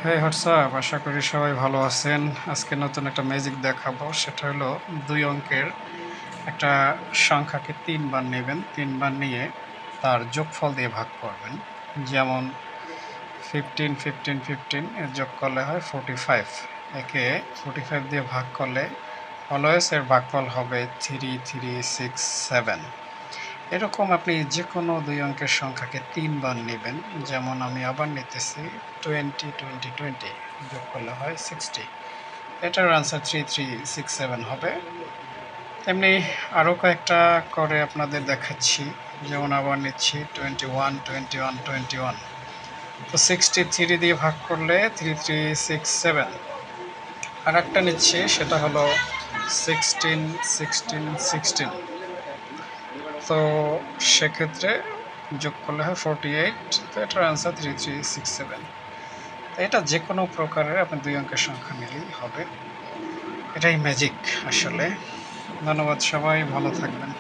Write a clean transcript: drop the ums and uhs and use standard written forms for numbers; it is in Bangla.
হ্যাঁ হোয়াটসঅ্যাপ, আশা করি সবাই ভালো আছেন। আজকে নতুন একটা ম্যাজিক দেখাবো। সেটা হলো ২ অঙ্কের একটা সংখ্যাকে ৩ বার নেবেন। ৩ বার নিয়ে তার যোগফল দিয়ে ভাগ করবেন। যেমন 15, 15, 15 এর যোগ করলে হয় 45। একে 45 দিয়ে ভাগ করলে অলওয়েজ এর ভাগফল হবে 3, 3, 6, 7। এরকম আপনি যেকোনো ২ অঙ্কের সংখ্যাকে ৩ বার নেবেন। যেমন আমি আবার নিতেছি 20, 20, 20 যোগ করলে হয় 60। এটার আনসার 3367 হবে। তেমনি আরও কয়েকটা করে আপনাদের দেখাচ্ছি। যেমন আবার নিচ্ছি 21, 21, 21। তো 63 দিয়ে ভাগ করলে 3367। আরেকটা নিচ্ছি, সেটা হলো 16, 16, 16। তো সেক্ষেত্রে যোগ করলে হয় 48। তো এটার আনসার 3367। তো এটা যে কোনো প্রকারের আপনি ২ অঙ্কের সংখ্যা নিলেই হবে। এটাই ম্যাজিক আসলে। ধন্যবাদ, সবাই ভালো থাকবেন।